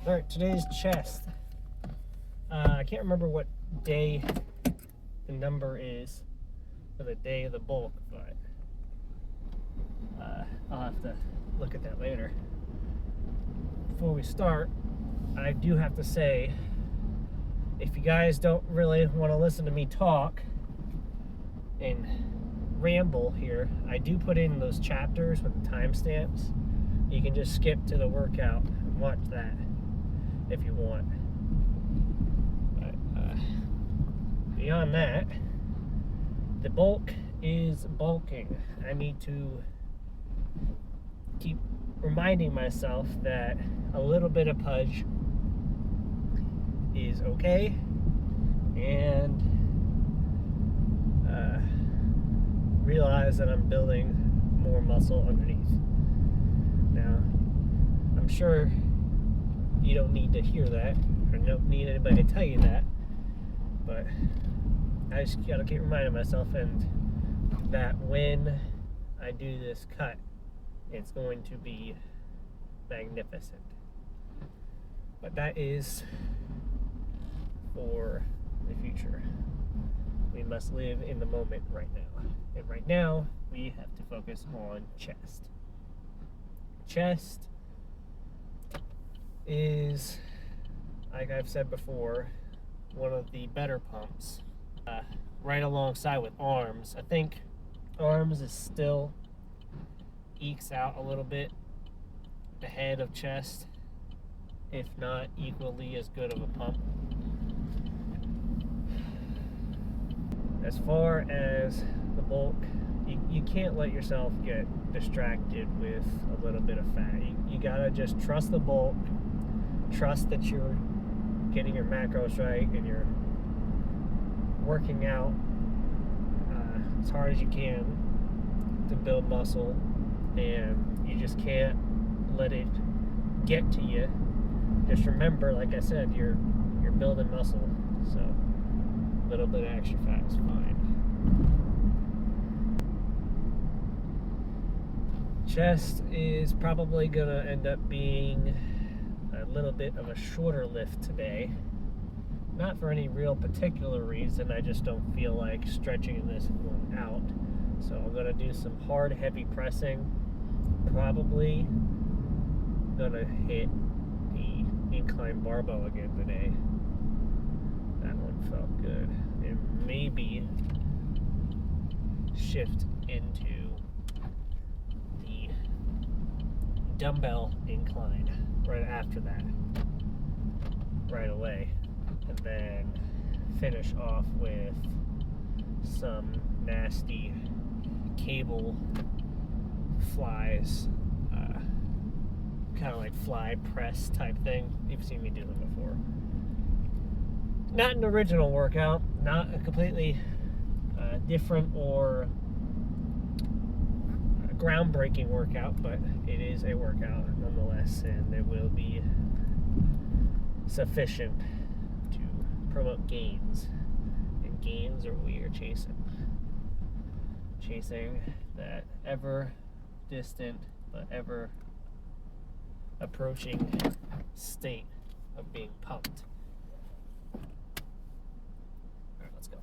Alright, today's chest. I can't remember what day the number is for the day of the bulk, but I'll have to look at that later. Before we start, I do have to say, if you guys don't really want to listen to me talk and ramble here, I do put in those chapters with the timestamps. You can just skip to the workout and watch that if you want. But beyond that, the bulk is bulking. I need to keep reminding myself that a little bit of Pudge is okay, and realize that I'm building more muscle underneath. Now, I'm sure you don't need to hear that, or don't need anybody to tell you that, but I just gotta keep reminding myself and that when I do this cut, it's going to be magnificent. But that is for the future. We must live in the moment right now. And right now, we have to focus on chest. Chest is, like I've said before, one of the better pumps. Right alongside with arms. I think arms is still ekes out a little bit ahead of chest, if not equally as good of a pump. As far as the bulk, you can't let yourself get distracted with a little bit of fat. You gotta just trust the bulk, trust that you're getting your macros right and you're working out as hard as you can to build muscle, and you just can't let it get to you. Just remember, like I said, you're building muscle, so a little bit of extra fat is fine. Chest is probably gonna end up being a little bit of a shorter lift today. Not for any real particular reason, I just don't feel like stretching this one out. So I'm gonna do some hard, heavy pressing. Probably gonna hit the incline barbell again today. That one felt good. And maybe shift into the dumbbell incline right after that, right away. And then finish off with some nasty cable flies, kind of like fly press type thing. You've seen me do them before. Not an original workout, not a completely different or groundbreaking workout, but it is a workout nonetheless, and it will be sufficient to promote gains. And gains are what we are chasing. Chasing that ever distant but ever approaching state of being pumped. Alright, let's go.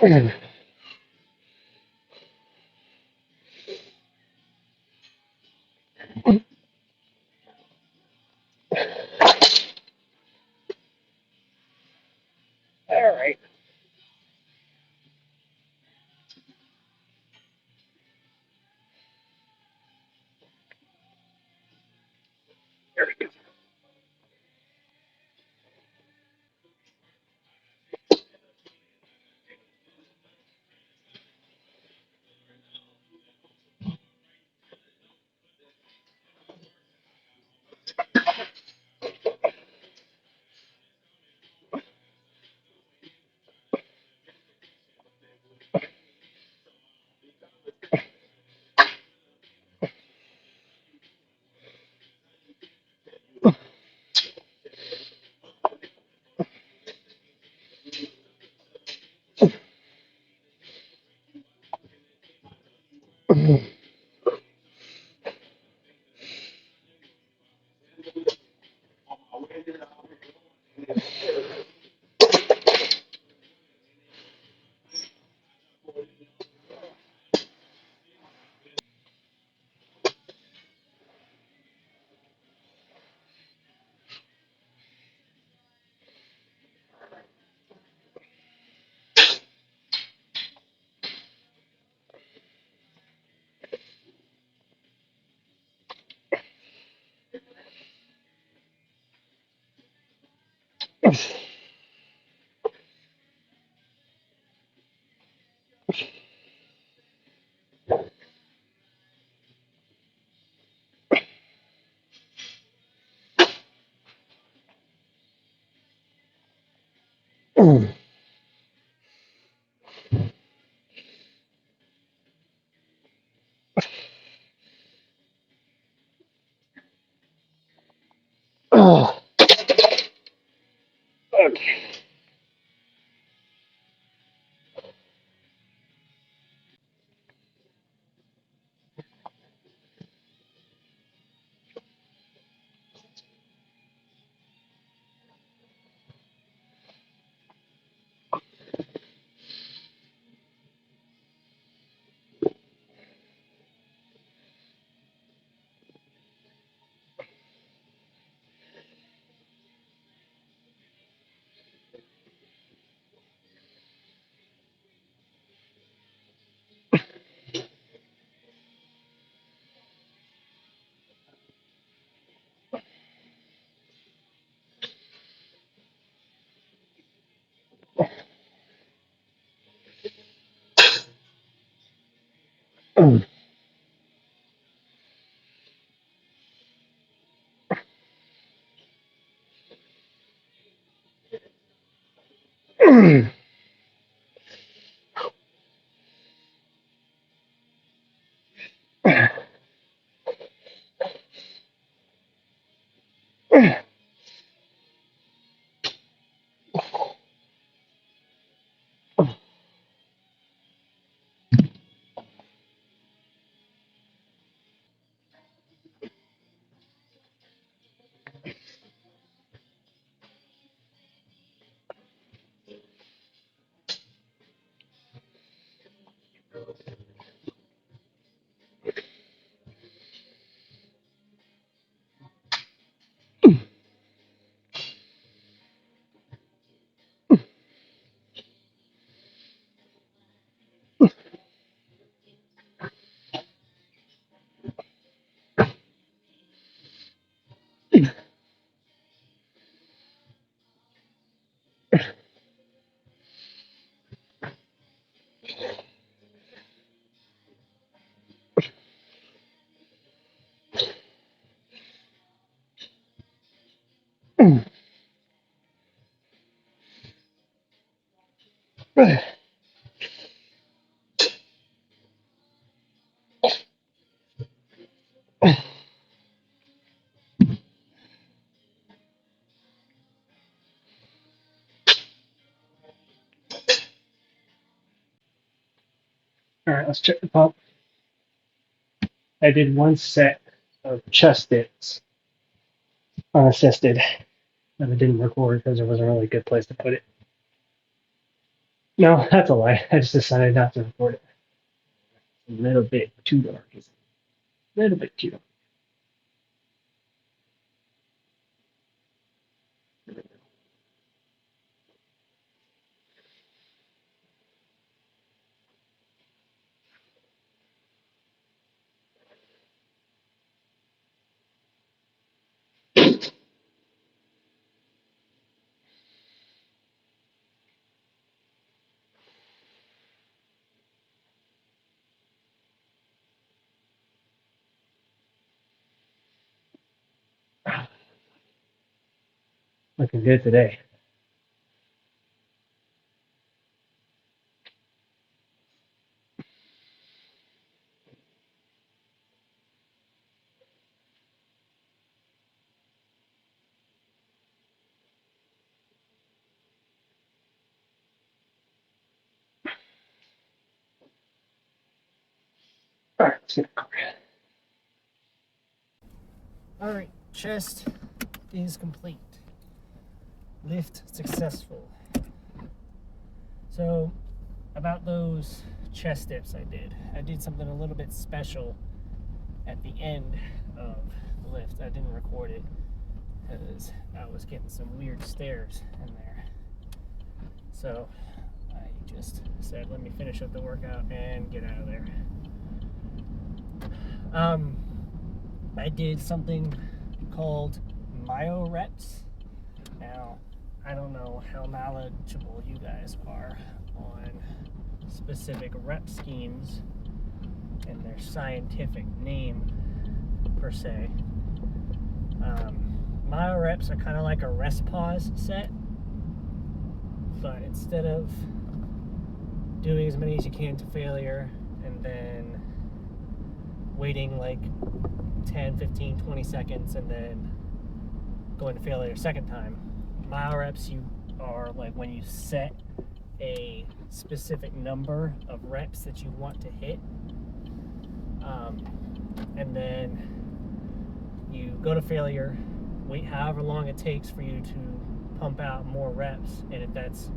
All right. There we go. Okay. All right, let's check the pump. I did one set of chest dips unassisted, and it didn't record because there wasn't really a good place to put it. No, that's a lie. I just decided not to record it. It's a little bit too dark, isn't it? A little bit too dark. Looking good today. All right, let's get a card. All right, chest is complete. Lift successful. So, about those chest dips I did something a little bit special at the end of the lift. I didn't record it because I was getting some weird stares in there. So, I just said, let me finish up the workout and get out of there. I did something called myo-reps. Now, I don't know how knowledgeable you guys are on specific rep schemes and their scientific name per se. Myo-reps are kind of like a rest pause set, but instead of doing as many as you can to failure and then waiting like 10, 15, 20 seconds and then going to failure a second time, myo-reps you are like when you set a specific number of reps that you want to hit, and then you go to failure, wait however long it takes for you to pump out more reps, and if that's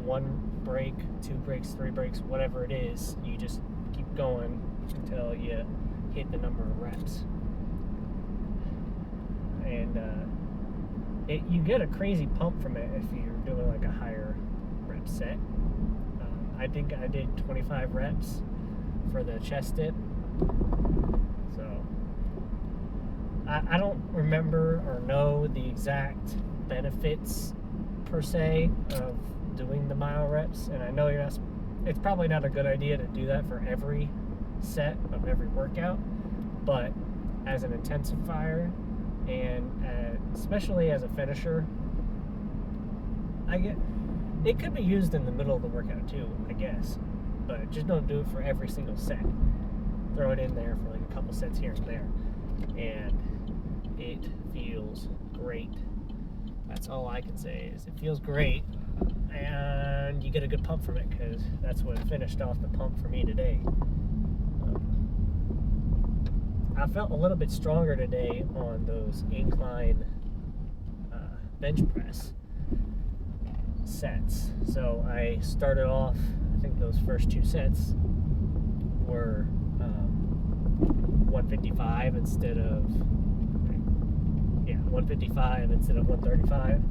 1 break, 2 breaks, 3 breaks, whatever it is, you just keep going until you hit the number of reps. And you get a crazy pump from it if you're doing like a higher rep set. I think I did 25 reps for the chest dip. So I don't remember or know the exact benefits per se of doing the myo-reps, and I know it's probably not a good idea to do that for every set of every workout, but as an intensifier and especially as a finisher, it could be used in the middle of the workout too, I guess, but just don't do it for every single set. Throw it in there for like a couple sets here and there, and it feels great. That's all I can say is it feels great, and you get a good pump from it, because that's what finished off the pump for me today. I felt a little bit stronger today on those incline bench press sets. So I started off, I think those first 2 sets were 155 instead of 155 instead of 135.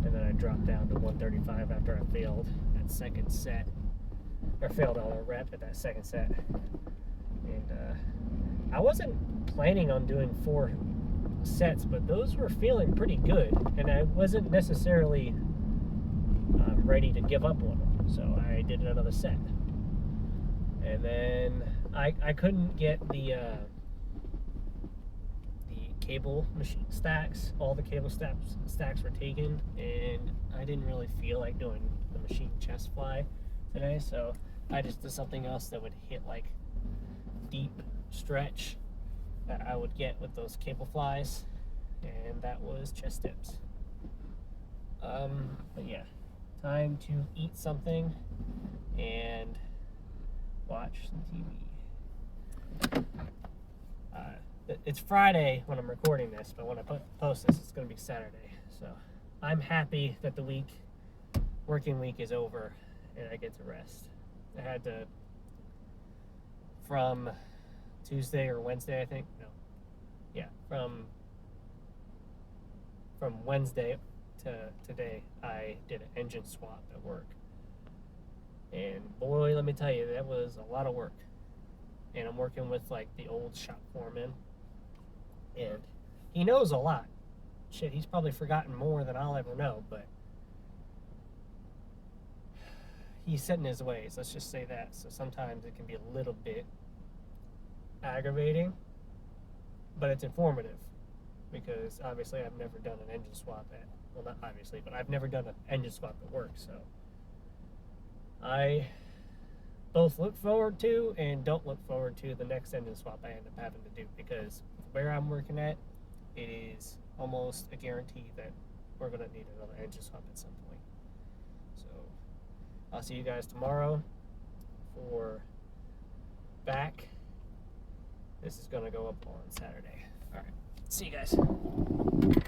And then I dropped down to 135 after I failed that second set, or failed on a rep at that second set. And I wasn't planning on doing 4 sets, but those were feeling pretty good, and I wasn't necessarily ready to give up on them, so I did another set. And then I couldn't get the cable machine stacks. All the cable stacks were taken, and I didn't really feel like doing the machine chest fly today, so I just did something else that would hit like deep stretch that I would get with those cable flies, and that was chest dips. But yeah, time to eat something and watch some TV. It's Friday when I'm recording this, but when I post this, it's going to be Saturday. So I'm happy that the week working week is over and I get to rest. I had to, from Tuesday or Wednesday, I think. No, yeah, from Wednesday to today, I did an engine swap at work. And boy, let me tell you, that was a lot of work. And I'm working with like the old shop foreman, and he knows a lot. Shit, he's probably forgotten more than I'll ever know, but he's set in his ways, let's just say that. So sometimes it can be a little bit aggravating, but it's informative, because obviously I've never done an engine swap at, well, not obviously, but I've never done an engine swap at work. So I both look forward to and don't look forward to the next engine swap I end up having to do, because where I'm working at, it is almost a guarantee that we're going to need another engine swap at some point. So I'll see you guys tomorrow for back. This is going to go up on Saturday. All right. See you guys.